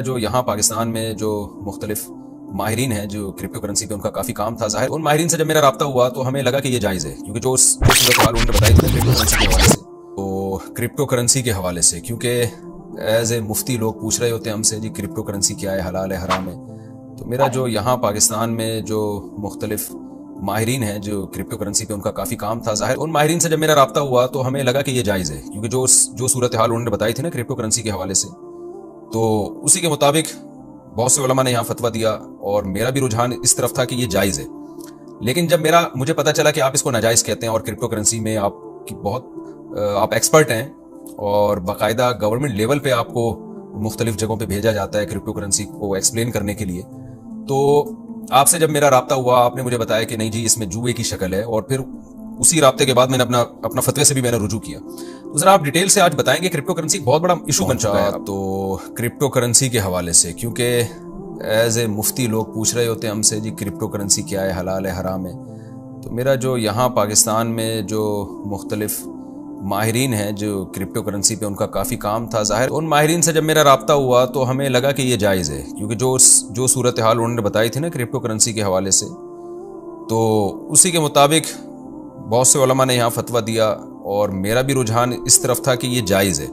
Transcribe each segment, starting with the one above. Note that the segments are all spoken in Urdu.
جو یہاں پاکستان میں جو مختلف ماہرین ہیں جو کرپٹو کرنسی پہ ان کا کافی کام تھا، ظاہر ان ماہرین سے جب میرا رابطہ ہوا تو ہمیں لگا کہ یہ جائز ہے، کیونکہ جو صورتحال انہوں نے بتائی تھی کرپٹو کرنسی کے حوالے سے، تو کرپٹو کرنسی کے حوالے سے کیونکہ ایز اے مفتی لوگ پوچھ رہے ہوتے ہیں ہم سے جی کرپٹو کرنسی کیا ہے، حلال ہے حرام ہے. تو میرا جو یہاں پاکستان میں جو مختلف ماہرین ہیں جو کرپٹو کرنسی پہ ان کا کافی کام تھا، ظاہر ان ماہرین سے جب میرا رابطہ ہوا تو ہمیں لگا کہ یہ جائز ہے، کیونکہ جو صورتحال انہوں نے بتائی تھی نا کرپٹو کرنسی کے حوالے سے، تو اسی کے مطابق بہت سے علماء نے یہاں فتویٰ دیا اور میرا بھی رجحان اس طرف تھا کہ یہ جائز ہے. لیکن جب مجھے پتہ چلا کہ آپ اس کو ناجائز کہتے ہیں اور کرپٹو کرنسی میں آپ ایکسپرٹ ہیں اور باقاعدہ گورنمنٹ لیول پہ آپ کو مختلف جگہوں پہ بھیجا جاتا ہے کرپٹو کرنسی کو ایکسپلین کرنے کے لیے، تو آپ سے جب میرا رابطہ ہوا آپ نے مجھے بتایا کہ نہیں جی اس میں جوئے کی شکل ہے، اور پھر اسی رابطے کے بعد میں نے اپنا فتوے سے بھی میں نے رجوع کیا. تو ذرا آپ ڈیٹیل سے آج بتائیں گے کرپٹو کرنسی بہت بڑا ایشو بن چکا ہے تو کرپٹو کرنسی کے حوالے سے، کیونکہ ایز اے مفتی لوگ پوچھ رہے ہوتے ہیں ہم سے جی کرپٹو کرنسی کیا ہے، حلال ہے حرام ہے. تو میرا جو یہاں پاکستان میں جو مختلف ماہرین ہیں جو کرپٹو کرنسی پہ ان کا کافی کام تھا، ظاہر ان ماہرین سے جب میرا رابطہ ہوا تو ہمیں لگا کہ یہ جائز ہے، کیونکہ جو صورتحال انہوں نے بتائی تھی نا کرپٹو کرنسی کے حوالے سے، تو اسی کے مطابق بہت سے علماء نے یہاں فتویٰ دیا اور میرا بھی رجحان اس طرف تھا کہ یہ جائز ہے.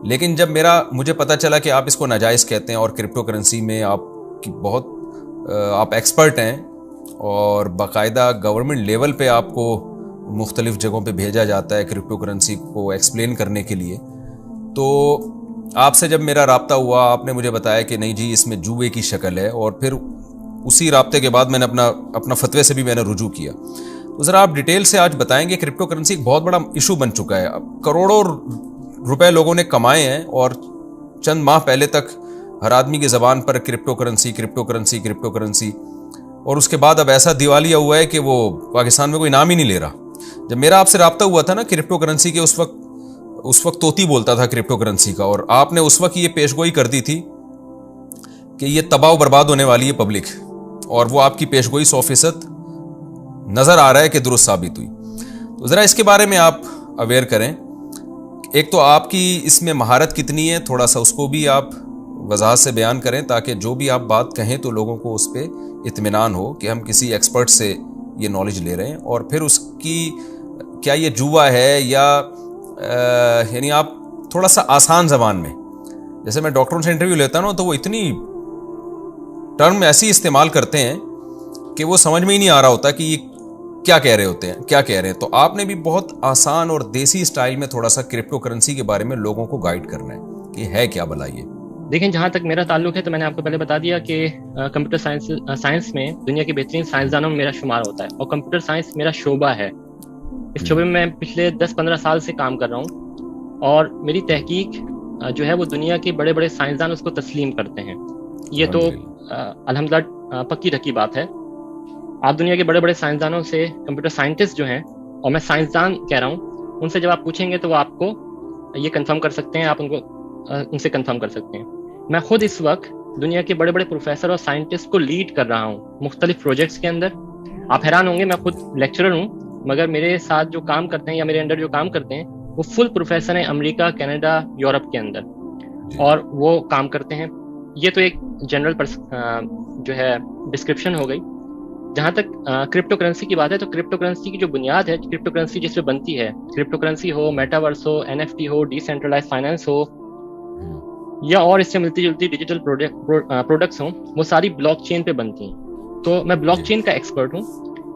لیکن جب مجھے پتہ چلا کہ آپ اس کو ناجائز کہتے ہیں اور کرپٹو کرنسی میں آپ ایکسپرٹ ہیں اور باقاعدہ گورنمنٹ لیول پہ آپ کو مختلف جگہوں پہ بھیجا جاتا ہے کرپٹو کرنسی کو ایکسپلین کرنے کے لیے، تو آپ سے جب میرا رابطہ ہوا آپ نے مجھے بتایا کہ نہیں جی اس میں جوئے کی شکل ہے، اور پھر اسی رابطے کے بعد میں نے اپنا فتوے سے بھی میں نے رجوع کیا. تو ذرا آپ ڈیٹیل سے آج بتائیں گے کرپٹو کرنسی ایک بہت بڑا ایشو بن چکا ہے. اب کروڑوں روپے لوگوں نے کمائے ہیں اور چند ماہ پہلے تک ہر آدمی کی زبان پر کرپٹو کرنسی، اور اس کے بعد اب ایسا دیوالیہ ہوا ہے کہ وہ پاکستان میں کوئی نام ہی نہیں لے رہا. جب میرا آپ سے رابطہ ہوا تھا نا کرپٹو کرنسی کے، اس وقت طوطی بولتا تھا کرپٹو کرنسی کا، اور آپ نے اس وقت یہ پیشگوئی کر دی تھی کہ یہ تباہ و برباد ہونے والی ہے پبلک، اور وہ آپ کی پیشگوئی 100% نظر آ رہا ہے کہ درست ثابت ہوئی. تو ذرا اس کے بارے میں آپ اویئر کریں. ایک تو آپ کی اس میں مہارت کتنی ہے، تھوڑا سا اس کو بھی آپ وضاحت سے بیان کریں تاکہ جو بھی آپ بات کہیں تو لوگوں کو اس پہ اطمینان ہو کہ ہم کسی ایکسپرٹ سے یہ نالج لے رہے ہیں. اور پھر اس کی کیا یہ جوا ہے یا یعنی آپ تھوڑا سا آسان زبان میں، جیسے میں ڈاکٹروں سے انٹرویو لیتا ہوں تو وہ اتنی ٹرم ایسی استعمال کرتے ہیں کہ وہ سمجھ میں ہی نہیں آ رہا ہوتا کہ یہ کیا کہہ رہے ہیں. تو آپ نے بھی بہت آسان اور دیسی سٹائل میں تھوڑا سا کرپٹو کرنسی کے بارے میں لوگوں کو گائیڈ کرنا ہے کہ ہے کیا بھلا یہ. دیکھیں جہاں تک میرا تعلق ہے تو میں نے آپ کو پہلے بتا دیا کہ کمپیوٹر سائنس میں دنیا کے بہترین سائنسدانوں میں میرا شمار ہوتا ہے، اور کمپیوٹر سائنس میرا شعبہ ہے. اس شعبے میں میں پچھلے 10-15 سال سے کام کر رہا ہوں، اور میری تحقیق جو ہے وہ دنیا کے بڑے بڑے سائنسدان اس کو تسلیم کرتے ہیں. یہ تو الحمدللہ پکی رکھی بات ہے. آپ دنیا کے بڑے بڑے سائنسدانوں سے، کمپیوٹر سائنٹسٹ جو ہیں، اور میں سائنسدان کہہ رہا ہوں، ان سے جب آپ پوچھیں گے تو وہ آپ کو یہ کنفرم کر سکتے ہیں، آپ ان سے کنفرم کر سکتے ہیں. میں خود اس وقت دنیا کے بڑے بڑے پروفیسر اور سائنٹسٹ کو لیڈ کر رہا ہوں مختلف پروجیکٹس کے اندر. آپ حیران ہوں گے، میں خود لیکچرر ہوں، مگر میرے ساتھ جو کام کرتے ہیں یا میرے انڈر جو کام کرتے ہیں وہ فل پروفیسر ہیں امریکہ، کینیڈا، یورپ کے اندر، اور وہ کام کرتے ہیں. یہ تو ایک جنرل جو ہے ڈسکرپشن ہو گئی. جہاں تک کرپٹو کرنسی کی بات ہے تو کرپٹو کرنسی کی جو بنیاد ہے، کرپٹو کرنسی جس پہ بنتی ہے، کرپٹو کرنسی ہو، میٹاورس ہو، NFT ہو، ڈی سینٹرلائز فائنانس ہو، یا اور اس سے ملتی جلتی ڈیجیٹل پروڈکٹس ہوں، وہ ساری بلاک چین پہ بنتی ہیں. تو میں بلاک چین کا ایکسپرٹ ہوں،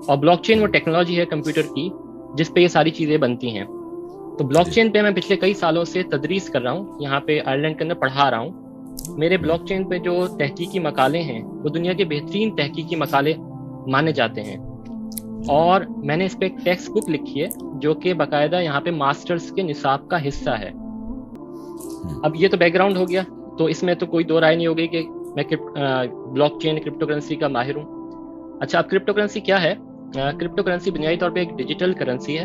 اور بلاک چین وہ ٹیکنالوجی ہے کمپیوٹر کی جس پہ یہ ساری چیزیں بنتی ہیں. تو بلاک چین پہ میں پچھلے کئی سالوں سے تدریس کر رہا ہوں، یہاں پہ آئرلینڈ کے اندر پڑھا رہا ہوں. میرے بلاک چین پہ جو تحقیقی مقالے ہیں وہ دنیا کے بہترین تحقیقی مقالے مانے جاتے ہیں، اور میں نے اس پہ ایک ٹیکسٹ بک لکھی ہے جو کہ باقاعدہ یہاں پہ ماسٹرز کے نصاب کا حصہ ہے. اب یہ تو بیک گراؤنڈ ہو گیا، تو اس میں تو کوئی دو رائے نہیں ہوگی کہ میں بلاک چین کرپٹو کرنسی کا ماہر ہوں. اچھا، اب کرپٹو کرنسی کیا ہے؟ کرپٹو کرنسی بنیادی طور پہ ایک ڈیجیٹل کرنسی ہے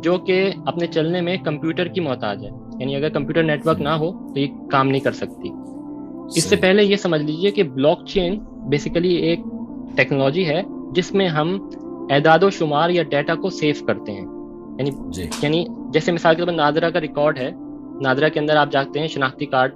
جو کہ اپنے چلنے میں کمپیوٹر کی محتاج ہے. یعنی اگر کمپیوٹر نیٹ ورک نہ ہو تو یہ کام نہیں کر سکتی. اس سے پہلے یہ سمجھ لیجئے کہ بلاک چین بیسیکلی ایک ٹیکنالوجی ہے جس میں ہم اعداد و شمار یا ڈیٹا کو سیو کرتے ہیں. یعنی جیسے مثال کے طور پر نادرا کا ریکارڈ ہے، نادرا کے اندر آپ جاتے ہیں، شناختی کارڈ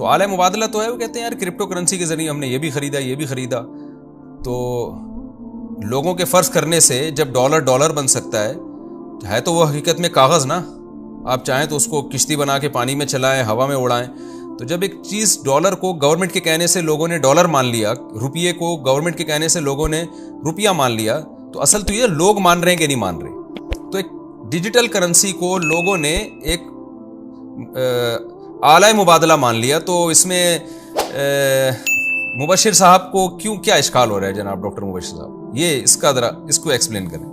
تو اعلی مبادلہ تو ہے، وہ کہتے ہیں یار کرپٹو کرنسی کے ذریعے ہم نے یہ بھی خریدا یہ بھی خریدا. تو لوگوں کے فرض کرنے سے جب ڈالر بن سکتا ہے تو وہ حقیقت میں کاغذ نا، آپ چاہیں تو اس کو کشتی بنا کے پانی میں چلائیں، ہوا میں اڑائیں. تو جب ایک چیز ڈالر کو گورنمنٹ کے کہنے سے لوگوں نے ڈالر مان لیا، روپیے کو گورنمنٹ کے کہنے سے لوگوں نے روپیہ مان لیا، تو اصل تو یہ لوگ مان رہے ہیں کہ نہیں مان رہے. تو ایک ڈیجیٹل کرنسی کو لوگوں نے ایک اعلی مبادلہ مان لیا. تو اس میں مبشر صاحب کو کیا اشکال ہو رہا ہے جناب ڈاکٹر مبشر صاحب؟ یہ اس کو ایکسپلین کریں.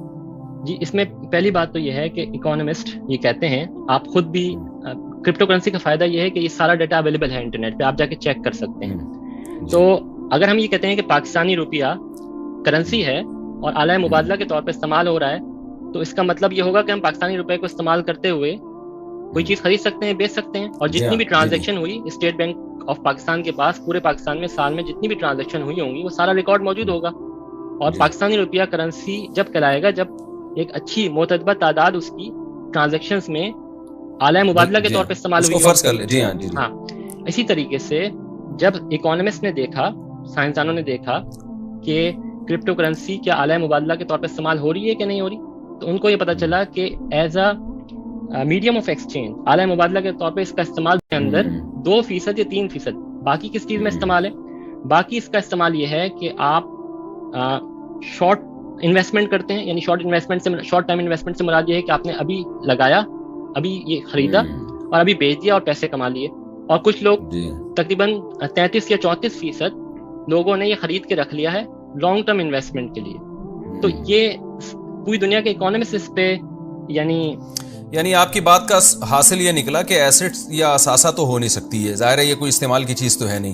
جی، اس میں پہلی بات تو یہ ہے کہ اکانومسٹ یہ کہتے ہیں، آپ خود بھی کرپٹو کرنسی کا فائدہ یہ ہے کہ یہ سارا ڈیٹا اویلیبل ہے انٹرنیٹ پہ، آپ جا کے چیک کر سکتے ہیں. تو اگر ہم یہ کہتے ہیں کہ پاکستانی روپیہ کرنسی ہے اور اعلی مبادلہ کے طور پہ استعمال ہو رہا ہے، تو اس کا مطلب یہ ہوگا کہ ہم پاکستانی روپے کو استعمال کرتے ہوئے کوئی چیز خرید سکتے ہیں، بیچ سکتے ہیں، اور جتنی بھی ٹرانزیکشن ہوئی اسٹیٹ بینک آف پاکستان کے پاس پورے پاکستان میں سال میں جتنی بھی ٹرانزیکشن ہوئی ہوں گی وہ سارا ریکارڈ موجود ہوگا. اور پاکستانی روپیہ کرنسی جب کہلائے گا جب ایک اچھی معتبر تعداد اس کی ٹرانزیکشنز میں اعلی مبادلہ کے طور پہ استعمال ہوئی. ہاں، اسی طریقے سے جب اکانومسٹ نے دیکھا، سائنسدانوں نے دیکھا کہ کرپٹو کرنسی کیا اعلی مبادلہ کے طور پہ استعمال ہو رہی ہے کہ نہیں ہو رہی، تو ان کو یہ پتا چلا کہ as a medium of exchange اعلی مبادلہ کے طور پہ اس کا استعمال کے اندر 2% یا 3%. باقی کس چیز میں استعمال ہے؟ باقی اس کا استعمال یہ ہے کہ آپ شارٹ انویسٹمنٹ کرتے ہیں، یعنی شارٹ ٹائم انویسٹمنٹ سے مراد یہ ہے کہ آپ نے ابھی لگایا، ابھی یہ خریدا اور ابھی بیچ دیا اور پیسے کما لیے. اور کچھ لوگ تقریباً 33 یا 34% لوگوں نے یہ خرید کے رکھ لیا ہے لانگ ٹرم انویسٹمنٹ کے لیے. تو یہ پوری دنیا کے اکانومسٹ اس پہ یعنی آپ کی بات کا حاصل یہ نکلا کہ ایسٹس یا اثاثہ تو ہو نہیں سکتی ہے، ظاہر ہے یہ کوئی استعمال کی چیز تو ہے نہیں،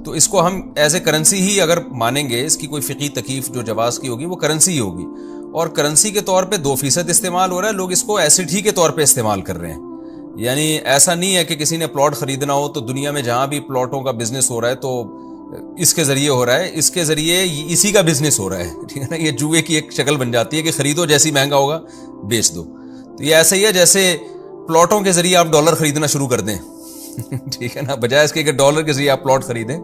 تو اس کو ہم ایز اے کرنسی ہی اگر مانیں گے، اس کی کوئی فقہی تکیف جو جواز کی ہوگی وہ کرنسی ہی ہوگی. اور کرنسی کے طور پہ 2% استعمال ہو رہا ہے، لوگ اس کو ایسٹ ہی کے طور پہ استعمال کر رہے ہیں. یعنی ایسا نہیں ہے کہ کسی نے پلاٹ خریدنا ہو تو دنیا میں جہاں بھی پلاٹوں کا بزنس ہو رہا ہے تو اس کے ذریعے ہو رہا ہے، اس کے ذریعے اسی کا بزنس ہو رہا ہے، ٹھیک ہے نا. یہ جوئے کی ایک شکل بن جاتی ہے کہ خریدو، جیسی مہنگا ہوگا بیچ دو. تو یہ ایسا ہی ہے جیسے پلاٹوں کے ذریعے آپ ڈالر خریدنا شروع کر دیں ٹھیک ہے نا، بجائے اس کے کہ ڈالر کے ذریعے آپ پلاٹ خریدیں.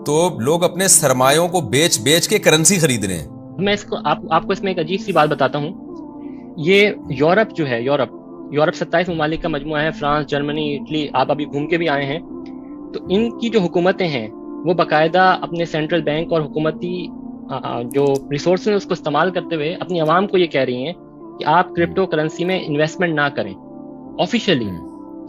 تو لوگ اپنے سرمایوں کو بیچ کے کرنسی خرید رہے ہیں. میں اس کو آپ کو اس میں ایک عجیب سی بات بتاتا ہوں. یہ یورپ جو ہے، یورپ 27 ممالک کا مجموعہ ہے، فرانس، جرمنی، اٹلی، آپ ابھی گھوم کے بھی آئے ہیں. تو ان کی جو حکومتیں ہیں وہ باقاعدہ اپنے سینٹرل بینک اور حکومتی جو ریسورسز ہیں اس کو استعمال کرتے ہوئے اپنی عوام کو یہ کہہ رہی ہیں کہ آپ کرپٹو کرنسی میں انویسٹمنٹ نہ کریں آفیشیلی،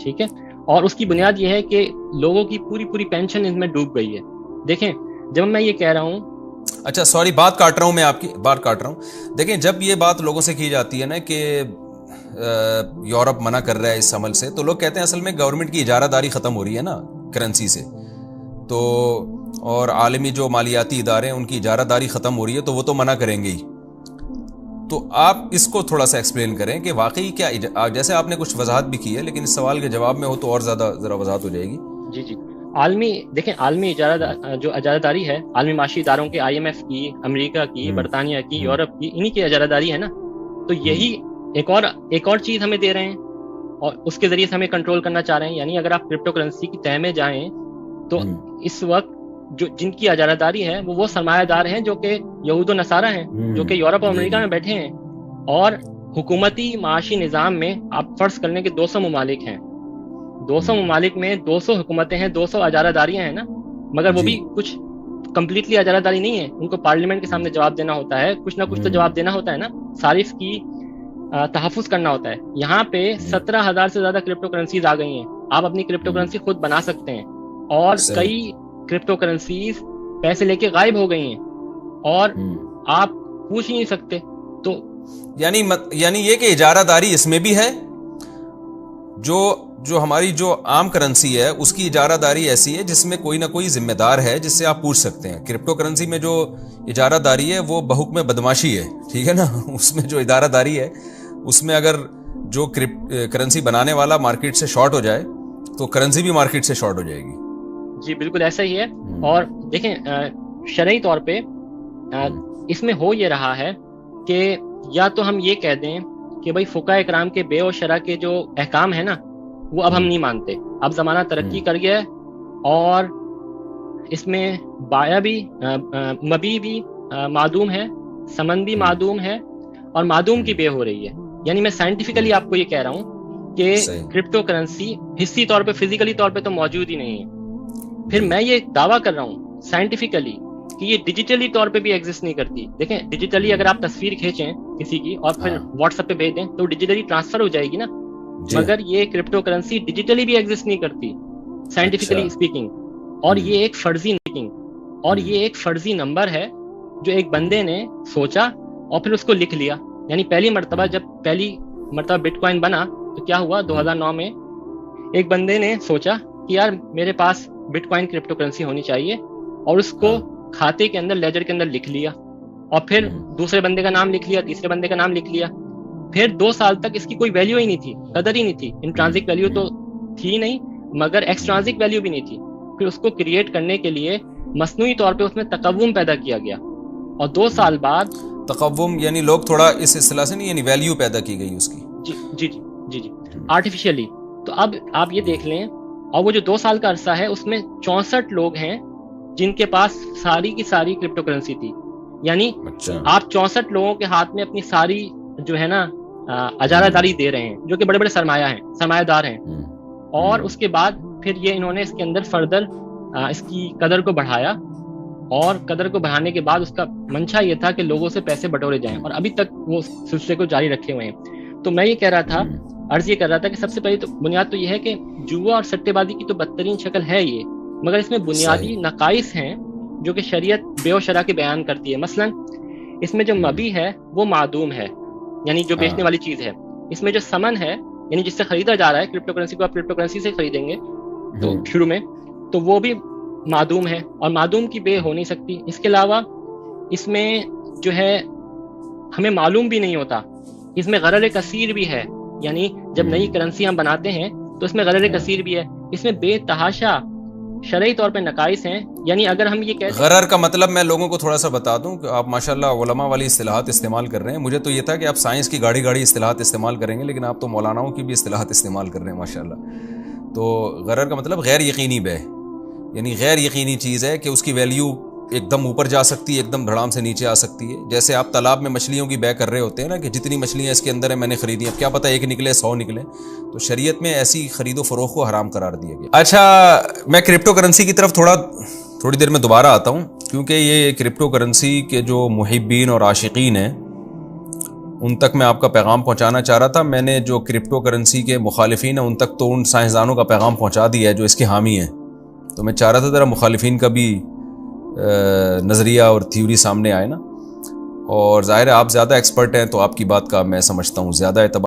ٹھیک ہے. اور اس کی بنیاد یہ ہے کہ لوگوں کی پوری پینشن اس میں ڈوب گئی ہے. دیکھیں، جب میں یہ کہہ رہا ہوں، اچھا سوری بات کاٹ رہا ہوں، میں آپ کی بات کاٹ رہا ہوں. دیکھیں، جب یہ بات لوگوں سے کی جاتی ہے نا کہ یورپ منع کر رہا ہے اس عمل سے، تو لوگ کہتے ہیں اصل میں گورنمنٹ کی اجارہ داری ختم ہو رہی ہے نا کرنسی سے، تو اور عالمی جو مالیاتی ادارے ہیں ان کی اجارہ داری ختم ہو رہی ہے، تو وہ تو منع کریں گے ہی. تو آپ اس کو تھوڑا سا ایکسپلین کریں کہ واقعی کیا، جیسے آپ نے کچھ وضاحت بھی کی ہے لیکن اس سوال کے جواب میں ہو تو اور زیادہ ذرا وضاحت ہو جائے گی. جی عالمی جو اجارہ داری ہے، عالمی معاشی اداروں کے، IMF کی، امریکہ کی، برطانیہ کی، یورپ کی، انہی کی اجارہ داری ہے نا. تو یہی ایک اور چیز ہمیں دے رہے ہیں اور اس کے ذریعے سے ہمیں کنٹرول کرنا چاہ رہے ہیں. یعنی اگر آپ کرپٹو کرنسی کی تہ میں جائیں تو اس وقت جن کی اجارہ داری ہے وہ سرمایہ دار ہیں جو کہ یہود و نصارہ ہیں، جو کہ یورپ اور امریکہ میں بیٹھے ہیں. اور حکومتی معاشی نظام میں آپ فرض کر لیں کہ 200 ممالک ہیں، 200 ممالک میں 200 حکومتیں ہیں، 200 اجارہ داریاں ہیں نا. مگر وہ بھی کچھ کمپلیٹلی اجارہ داری نہیں ہے، ان کو پارلیمنٹ کے سامنے جواب دینا ہوتا ہے، کچھ نہ کچھ تو جواب دینا ہوتا ہے نا، صارف کی تحفظ کرنا ہوتا ہے. یہاں پہ 17,000 سے زیادہ کرپٹو کرنسیز آ گئی ہیں. آپ اپنی کرپٹو کرنسی خود بنا سکتے ہیں، اور کئی کرپٹو کرنسیز پیسے لے کے غائب ہو گئی ہیں اور آپ پوچھ ہی نہیں سکتے. تو یعنی یہ کہ اجارہ داری اس میں بھی ہے، جو ہماری جو عام کرنسی ہے اس کی اجارہ داری ایسی ہے جس میں کوئی نہ کوئی ذمہ دار ہے جس سے آپ پوچھ سکتے ہیں. کرپٹو کرنسی میں جو اجارہ داری ہے وہ بحکم بدماشی ہے، ٹھیک ہے نا. اس میں جو ادارہ داری ہے اس میں اگر جو کرنسی بنانے والا مارکیٹ سے شارٹ ہو جائے تو کرنسی بھی مارکیٹ سے شارٹ ہو جائے گی. جی بالکل ایسا ہی ہے. اور دیکھیں، شرعی طور پہ اس میں ہو یہ رہا ہے کہ یا تو ہم یہ کہہ دیں کہ بھائی فقہاء اکرام کے بیع و شرع کے جو احکام ہیں نا وہ اب ہم نہیں مانتے، اب زمانہ ترقی کر گیا ہے اور اس میں بایا بھی مبی بھی معدوم ہے، سمن بھی معدوم ہے، اور معدوم کی بے ہو رہی ہے. یعنی میں سائنٹیفکلی آپ کو یہ کہہ رہا ہوں کہ کرپٹو کرنسی حصی طور پہ، فزیکلی طور پہ تو موجود ہی نہیں ہے. پھر میں یہ دعویٰ کر رہا ہوں سائنٹیفکلی کہ یہ ڈیجیٹلی طور پہ بھی ایگزسٹ نہیں کرتی. دیکھیں ڈیجیٹلی اگر آپ تصویر کھینچیں کسی کی اور پھر واٹس ایپ پہ بھیج دیں تو ڈیجیٹلی ٹرانسفر ہو جائے گی نا، مگر یہ کرپٹو کرنسی ڈیجیٹلی بھی ایگزسٹ نہیں کرتی سائنٹیفکلی اسپیکنگ. اور یہ ایک فرضی اور یہ ایک فرضی نمبر ہے جو ایک بندے نے سوچا اور پھر اس کو لکھ لیا. یعنی پہلی مرتبہ بٹ کوائن بنا تو کیا ہوا، 2009 میں ایک بندے نے سوچا کہ یار میرے پاس بٹ کوائن کرپٹو کرنسی ہونی چاہیے، اور اس کو کھاتے کے اندر، لیجر کے اندر لکھ لیا، اور پھر دوسرے بندے کا نام لکھ لیا، تیسرے بندے کا نام لکھ لیا. پھر 2 سال تک اس کی کوئی ویلیو ہی نہیں تھی، قدر ہی نہیں تھی. انٹرانزک ویلیو تو تھی نہیں مگر ایکسٹرانزک ویلیو بھی نہیں تھی. پھر اس کو کریٹ کرنے کے لیے مصنوعی طور پہ اس میں تقوم پیدا کیا گیا، اور 2 سال بعد تقوم یعنی لوگ تھوڑا اس اصطلاح سے نہیں، یعنی ویلیو پیدا کی گئی اس کی، جی آرٹیفیشلی. تو اب آپ یہ دیکھ لیں، اور وہ جو 2 سال کا عرصہ ہے اس میں 64 لوگ ہیں جن کے پاس ساری کی ساری کرپٹو کرنسی تھی. یعنی آپ 64 لوگوں کے ہاتھ میں اپنی ساری جو ہے نا اجارہ داری دے رہے ہیں، جو کہ بڑے بڑے سرمایہ دار ہیں. اور اس کے بعد پھر یہ انہوں نے اس کے اندر فردر اس کی قدر کو بڑھایا، اور قدر کو بڑھانے کے بعد اس کا منشا یہ تھا کہ لوگوں سے پیسے بٹورے جائیں، اور ابھی تک وہ سلسلے کو جاری رکھے ہوئے ہیں. تو میں یہ کہہ رہا تھا، عرض یہ کر رہا تھا کہ سب سے پہلی تو بنیاد تو یہ ہے کہ جوا اور سٹے بازی کی تو بدترین شکل ہے یہ، مگر اس میں بنیادی نقائص ہیں جو کہ شریعت بے و شرع کے بیان کرتی ہے. مثلا اس میں جو مبی ہے وہ معدوم ہے، یعنی جو بیچنے والی چیز ہے. اس میں جو سمن ہے، یعنی جس سے خریدا جا رہا ہے، کرپٹو کرنسی کو آپ کرپٹو کرنسی سے خریدیں گے تو شروع میں تو وہ بھی معدوم ہے، اور معدوم کی بے ہو نہیں سکتی. اس کے علاوہ اس میں جو ہے ہمیں معلوم بھی نہیں ہوتا، اس میں غرر کثیر بھی ہے. یعنی جب نئی کرنسی ہم بناتے ہیں تو اس میں غرر کثیر بھی ہے. اس میں بے تحاشا شرعی طور پہ نقائص ہیں. یعنی اگر ہم یہ کہتے ہیں، غرر کا مطلب میں لوگوں کو تھوڑا سا بتا دوں کہ آپ ماشاءاللہ علماء والی اصطلاحات استعمال کر رہے ہیں. مجھے تو یہ تھا کہ آپ سائنس کی گاڑی اصطلاحات استعمال کریں گے، لیکن آپ تو مولاناؤں کی بھی اصطلاحات استعمال کر رہے ہیں ماشاءاللہ. تو غرر کا مطلب غیر یقینی بے، یعنی غیر یقینی چیز ہے کہ اس کی ویلیو ایک دم اوپر جا سکتی ہے، ایک دم دھڑام سے نیچے آ سکتی ہے. جیسے آپ تالاب میں مچھلیوں کی بے کر رہے ہوتے ہیں نا کہ جتنی مچھلیاں اس کے اندر ہیں میں نے خریدی، اب کیا پتہ 1 نکلے 100 نکلے. تو شریعت میں ایسی خرید و فروخت کو حرام قرار دیا گیا. اچھا، میں کرپٹو کرنسی کی طرف تھوڑی دیر میں دوبارہ آتا ہوں، کیونکہ یہ کرپٹو کرنسی کے جو محبین اور عاشقین ہیں ان تک میں آپ کا پیغام پہنچانا چاہ رہا تھا. میں نے جو کرپٹو کرنسی کے مخالفین ہیں ان تک تو ان سائنسدانوں کا پیغام پہنچا دیا ہے جو اس کے حامی ہیں. تو میں چاہ رہا تھا ذرا مخالفین کا بھی نظریہ اور تھیوری سامنے آئے نا. اور ظاہر ہے آپ زیادہ ایکسپرٹ ہیں تو آپ کی بات کا میں سمجھتا ہوں زیادہ اعتبار